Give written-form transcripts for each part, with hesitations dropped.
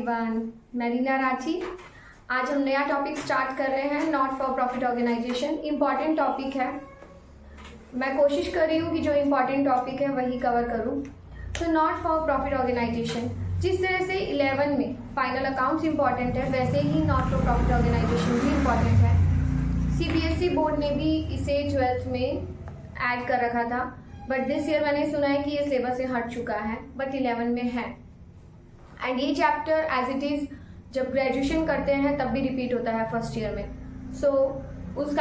Everyone, मैं रीना राठी। आज हम नया टॉपिक स्टार्ट कर रहे हैं, not for profit organisation. Important topic है, मैं कोशिश कर रही हूँ कि जो इम्पॉर्टेंट टॉपिक है वही कवर करूँ। तो नॉट फॉर प्रॉफिट ऑर्गेनाइजेशन, जिस तरह से 11 में फाइनल अकाउंट्स इम्पॉर्टेंट है, वैसे ही नॉट फॉर प्रॉफिट ऑर्गेनाइजेशन भी इम्पॉर्टेंट है। CBSE बोर्ड ने भी इसे 12th में ऐड कर रखा था, बट दिस ईयर मैंने सुना है कि ये सिलेबस से हट चुका है, बट 11 में है। एंड ये चैप्टर एज इट इज़ जब ग्रेजुएशन करते हैं तब भी रिपीट होता है फर्स्ट ईयर में। सो उस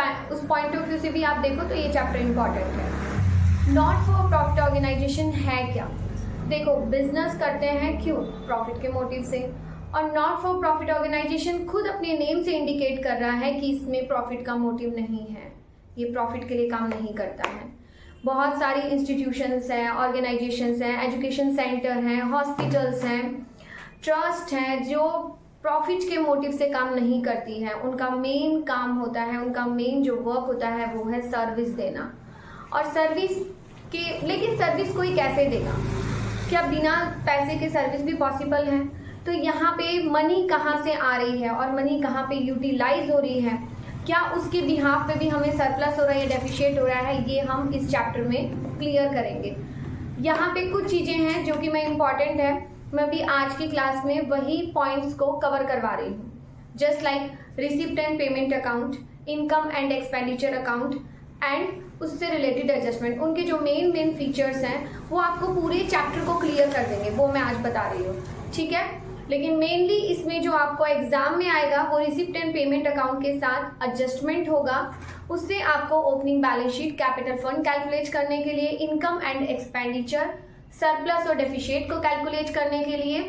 पॉइंट ऑफ व्यू से भी आप देखो तो ये चैप्टर इम्पॉर्टेंट है। नॉट फॉर प्रॉफिट ऑर्गेनाइजेशन है क्या? देखो, बिजनेस करते हैं क्यों? प्रॉफिट के मोटिव से। और नॉट फॉर प्रॉफिट ऑर्गेनाइजेशन खुद अपने नेम से इंडिकेट कर रहा है कि इसमें प्रॉफिट का मोटिव नहीं है, ये प्रॉफिट के लिए काम नहीं करता है। बहुत सारी इंस्टीट्यूशंस हैं, ऑर्गेनाइजेशंस हैं, एजुकेशन सेंटर हैं, हॉस्पिटल्स हैं, ट्रस्ट हैं जो प्रॉफिट के मोटिव से काम नहीं करती है। उनका मेन काम होता है, उनका मेन जो वर्क होता है वो है सर्विस देना। और लेकिन सर्विस कोई कैसे देगा? क्या बिना पैसे के सर्विस भी पॉसिबल है? तो यहाँ पे मनी कहाँ से आ रही है और मनी कहाँ पे यूटिलाइज हो रही है, क्या उसके बिहाफ पे भी हमें सरप्लस हो रहा है या डेफिशिएट हो रहा है, ये हम इस चैप्टर में क्लियर करेंगे। यहाँ पे कुछ चीज़ें हैं जो कि मैं इम्पॉर्टेंट है, मैं भी आज की क्लास में वही पॉइंट्स को कवर करवा रही हूँ। Just like receipt and payment account, income and expenditure account and उससे रिलेटेड एडजस्टमेंट, उनके जो मेन फीचर्स हैं वो आपको पूरे चैप्टर को क्लियर कर देंगे, वो मैं आज बता रही हूँ, ठीक है। लेकिन मेनली इसमें जो आपको एग्जाम में आएगा वो रिसिप्ट एंड पेमेंट अकाउंट के साथ एडजस्टमेंट होगा। उससे आपको opening balance sheet, capital fund calculate करने के लिए, इनकम एंड एक्सपेंडिचर, सरप्लस और डेफिशिएट को कैलकुलेट करने के लिए,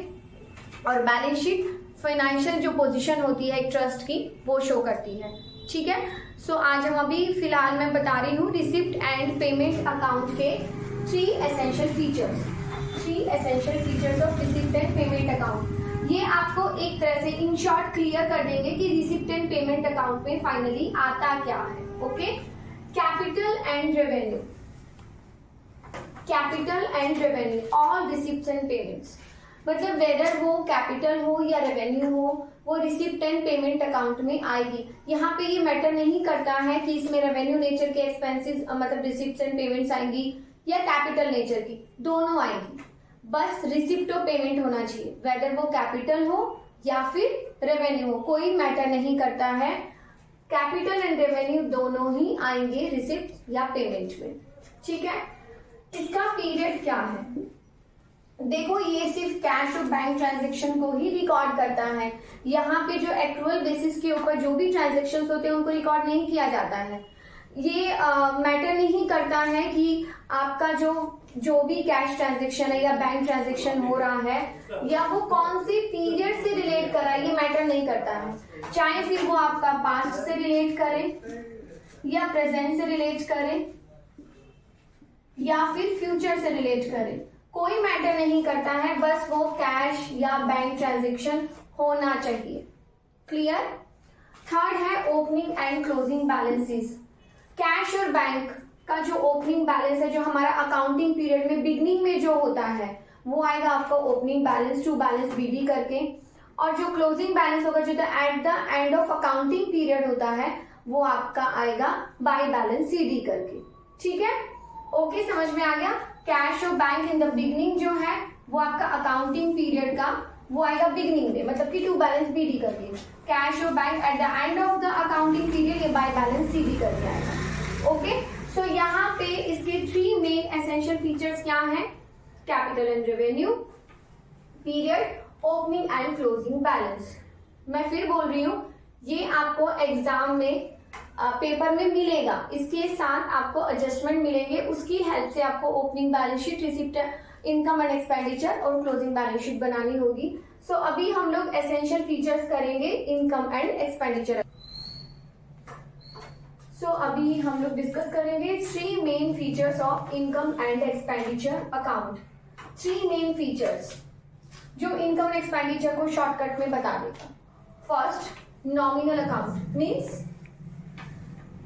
और बैलेंस शीट फाइनेंशियल जो पोजीशन होती है एक ट्रस्ट की वो शो करती है, ठीक है। सो आज हम अभी फिलहाल मैं बता रही हूँ रिसिप्ट एंड पेमेंट अकाउंट के 3 essential features of receipt and payment account. ये आपको एक तरह से इन शॉर्ट क्लियर कर देंगे कि रिसिप्ट एंड पेमेंट अकाउंट में फाइनली आता क्या है। Okay, capital and revenue, all receipts and payments, मतलब वेदर वो कैपिटल हो या रेवेन्यू हो, वो रिसिप्ट एंड पेमेंट अकाउंट में आएगी। यहाँ पे ये मैटर नहीं करता है कि इसमें रेवेन्यू नेचर के एक्सपेंसेस मतलब रिसिप्ट्स एंड पेमेंट्स आएंगी या कैपिटल नेचर की, दोनों आएंगी। बस रिसिप्ट और पेमेंट होना चाहिए, वेदर वो कैपिटल हो या फिर रेवेन्यू हो, कोई मैटर नहीं करता है। कैपिटल एंड रेवेन्यू दोनों ही आएंगे रिसिप्ट या पेमेंट में, ठीक है। इसका पीरियड क्या है? देखो, ये सिर्फ कैश और बैंक ट्रांजैक्शन को ही रिकॉर्ड करता है। यहाँ पे जो एक्चुअल बेसिस के ऊपर जो भी ट्रांजैक्शंस होते हैं उनको रिकॉर्ड नहीं किया जाता है। ये मैटर नहीं करता है कि आपका जो भी कैश ट्रांजैक्शन है या बैंक ट्रांजैक्शन हो रहा है या वो कौन सी पीरियड से रिलेट कर रहा है, ये मैटर नहीं करता है। चाहे फिर वो आपका पास्ट से रिलेट करे या प्रेजेंट से रिलेट करे या फिर फ्यूचर से रिलेट करे, कोई मैटर नहीं करता है, बस वो कैश या बैंक ट्रांजैक्शन होना चाहिए। क्लियर? थर्ड है opening and closing balances. Cash और बैंक का जो ओपनिंग बैलेंस है, जो हमारा अकाउंटिंग पीरियड में बिगनिंग में जो होता है वो आएगा आपका opening balance to balance BD करके, और जो क्लोजिंग बैलेंस होगा जो at the end of accounting period होता है वो आपका आएगा बाय बैलेंस सीडी करके, ठीक है। ओके, समझ में आ गया। कैश और बैंक इन द बिगनिंग जो है वो आपका अकाउंटिंग पीरियड का वो आएगा बिगनिंग में, मतलब कि टू बैलेंस बीडी करके। कैश और bank at the end of the accounting period ये बाय बैलेंस सीडी करके आएगा। ओके, सो यहाँ पे इसके 3 मेन एसेंशियल फीचर्स क्या हैं? Capital and revenue, period, opening and closing balance. मैं फिर बोल रही हूँ, ये आपको एग्जाम में पेपर में मिलेगा, इसके साथ आपको एडजस्टमेंट मिलेंगे, उसकी हेल्प से आपको opening balance sheet, receipt, income and expenditure और क्लोजिंग बैलेंस शीट बनानी होगी। सो अभी हम लोग एसेंशियल फीचर्स करेंगे इनकम एंड एक्सपेंडिचर। अभी हम लोग डिस्कस करेंगे 3 main features of income and expenditure account. 3 main features जो इनकम एंड एक्सपेंडिचर को शॉर्टकट में बता देगा। First, nominal account means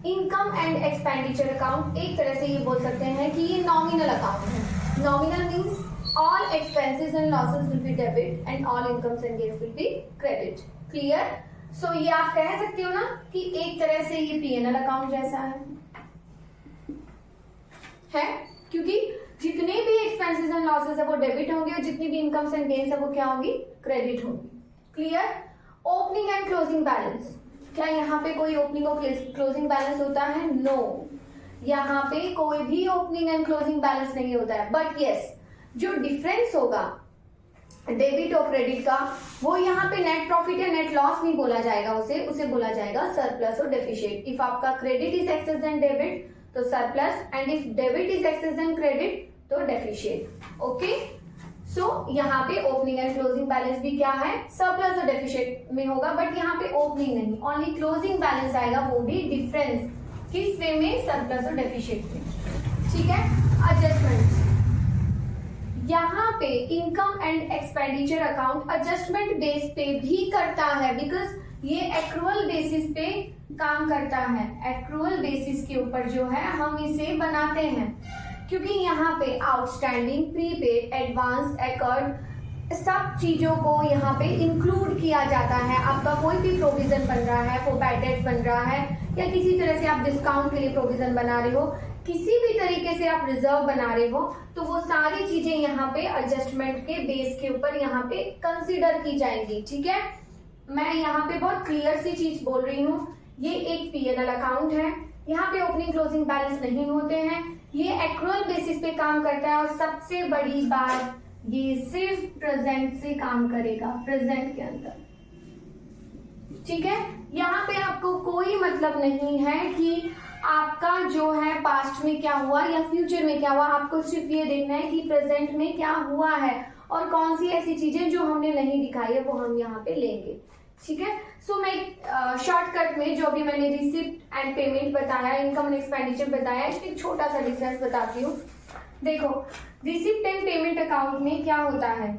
income and expenditure account, एक तरह से ये बोल सकते हैं कि ये नॉमिनल अकाउंट है। Nominal means all expenses and losses will be debit and all incomes and gains will be credit. Clear? So ये आप कह सकते हो ना कि एक तरह से ये P&L अकाउंट जैसा है क्योंकि जितने भी एक्सपेंसेस एंड लॉसेस है वो डेबिट होंगे और जितनी भी इनकम्स एंड गेन्स है वो क्या होंगी, क्रेडिट होंगी. Clear? Opening and closing balance, क्या यहाँ पे कोई ओपनिंग और क्लोजिंग बैलेंस होता है? नो, यहाँ पे कोई भी ओपनिंग एंड क्लोजिंग बैलेंस नहीं होता है. बट यस, जो डिफरेंस होगा डेबिट और क्रेडिट का, वो यहाँ पे नेट प्रॉफिट या नेट लॉस नहीं बोला जाएगा, उसे बोला जाएगा सरप्लस और डेफिशिएट. इफ आपका credit is excess then debit तो surplus, and if debit is excess then credit तो डेफिशिएट. ओके, सो यहाँ पे ओपनिंग एंड क्लोजिंग बैलेंस भी क्या है, सरप्लस और डेफिशिएट में होगा. बट यहाँ पे ओपनिंग नहीं, ओनली क्लोजिंग बैलेंस आएगा, वो भी डिफरेंस किस वे में, सरप्लस और डेफिशिएट में. ठीक है. एडजस्टमेंट, यहाँ पे income and expenditure account adjustment base पे भी करता है, बिकॉज ये एक्रूअल बेसिस पे काम करता है. एक्रूअल बेसिस के ऊपर जो है हम इसे बनाते हैं, क्योंकि यहाँ पे आउटस्टैंडिंग, प्रीपेड, एडवांस, एकर्ड सब चीजों को यहाँ पे इंक्लूड किया जाता है. आपका कोई भी प्रोविजन बन रहा है, वो बैड डेट बन रहा है, या किसी तरह से आप डिस्काउंट के लिए प्रोविजन बना रहे हो, किसी भी तरीके से आप रिजर्व बना रहे हो, तो वो सारी चीजें यहाँ पे एडजस्टमेंट के बेस के ऊपर यहाँ पे कंसीडर की जाएंगी. ठीक है. मैं यहाँ पे बहुत क्लियर सी चीज बोल रही हूँ, ये एक P&L अकाउंट है, यहाँ पे ओपनिंग क्लोजिंग बैलेंस नहीं होते हैं, ये एक्रूअल बेसिस पे काम करता है. और सबसे बड़ी बात, ये सिर्फ प्रेजेंट से काम करेगा, प्रेजेंट के अंदर. ठीक है. यहाँ पे आपको कोई मतलब नहीं है कि आपका जो है पास्ट में क्या हुआ या फ्यूचर में क्या हुआ, आपको सिर्फ ये देखना है कि प्रेजेंट में क्या हुआ है और कौन सी ऐसी चीजें जो हमने नहीं दिखाई है वो हम यहाँ पे लेंगे. ठीक है. सो मैं शॉर्टकट में जो भी मैंने रिसिप्ट एंड पेमेंट बताया, इनकम एंड एक्सपेंडिचर बताया, इसमें एक छोटा सा डिफरेंस बताती हूँ. देखो, रिसिप्ट एंड पेमेंट अकाउंट में क्या होता है,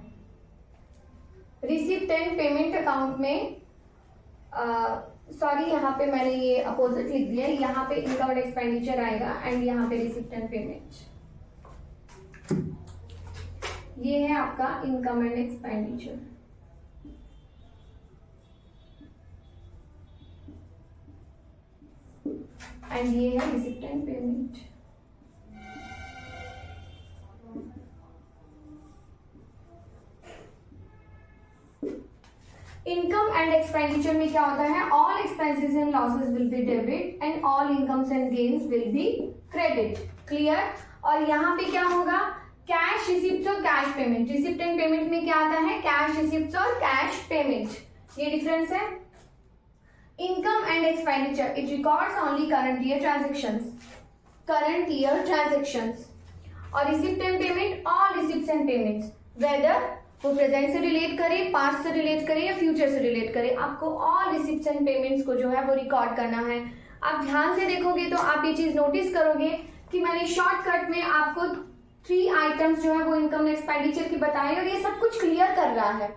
रिसिप्ट एंड पेमेंट अकाउंट में सॉरी, यहाँ पे मैंने ये अपोजिट लिख दिया, यहाँ पे इनकम एंड एक्सपेंडिचर आएगा एंड यहाँ पे रिसिप्ट एंड पेमेंट. ये है आपका इनकम एंड एक्सपेंडिचर. एंड ये है receipt and payment. Income and expenditure में क्या होता है, all expenses and losses will be debit and all incomes and gains will be credit. Clear. और यहाँ पे क्या होगा, कैश रिसिप्ट और cash payment. Receipt and payment में क्या आता है, कैश रिसिप्ट और कैश पेमेंट. ये डिफरेंस है. Income and expenditure, it records only current year transactions. और receipt and payment, all receipts and payments, weather वो प्रेजेंट से रिलेट करे, पास्ट से रिलेट करे या फ्यूचर से रिलेट करे, आपको ऑल रिसिप्ट्स एंड पेमेंट्स को जो है वो रिकॉर्ड करना है. आप ध्यान से देखोगे तो आप ये चीज नोटिस करोगे कि मैंने शॉर्टकट में आपको 3 आइटम्स जो है वो इनकम एक्सपेंडिचर की बताए और ये सब कुछ क्लियर कर रहा है.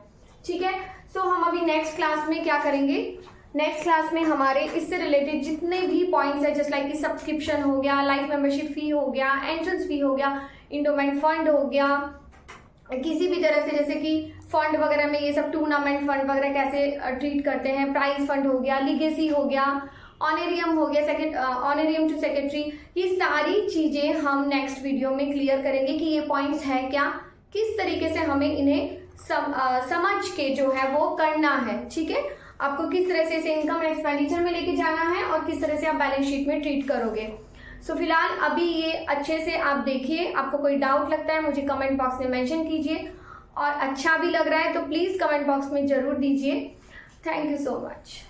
ठीक है. सो हम अभी नेक्स्ट क्लास में क्या करेंगे, नेक्स्ट क्लास में हमारे इससे रिलेटेड जितने भी पॉइंट्स है, जस्ट लाइक कि सब्सक्रिप्शन हो गया, लाइफ मेंबरशिप फी हो गया, एंट्रेंस फी हो गया, इंडोमेंट फंड हो गया, किसी भी तरह से जैसे कि फंड वगैरह में ये सब टूर्नामेंट फंड वगैरह कैसे ट्रीट करते हैं, प्राइज फंड हो गया, लीगेसी हो गया, ऑनरेरियम हो गया, ऑनरेरियम टू सेक्रेटरी, ये सारी चीजें हम नेक्स्ट वीडियो में क्लियर करेंगे कि ये पॉइंट्स है क्या, किस तरीके से हमें इन्हें समझ के जो है वो करना है. ठीक है. आपको किस तरह से इसे इनकम एक्सपेंडिचर में लेके जाना है और किस तरह से आप बैलेंस शीट में ट्रीट करोगे. सो फिलहाल अभी ये अच्छे से आप देखिए. आपको कोई डाउट लगता है मुझे कमेंट बॉक्स में मेंशन कीजिए, और अच्छा भी लग रहा है तो प्लीज कमेंट बॉक्स में जरूर दीजिए. Thank you so much.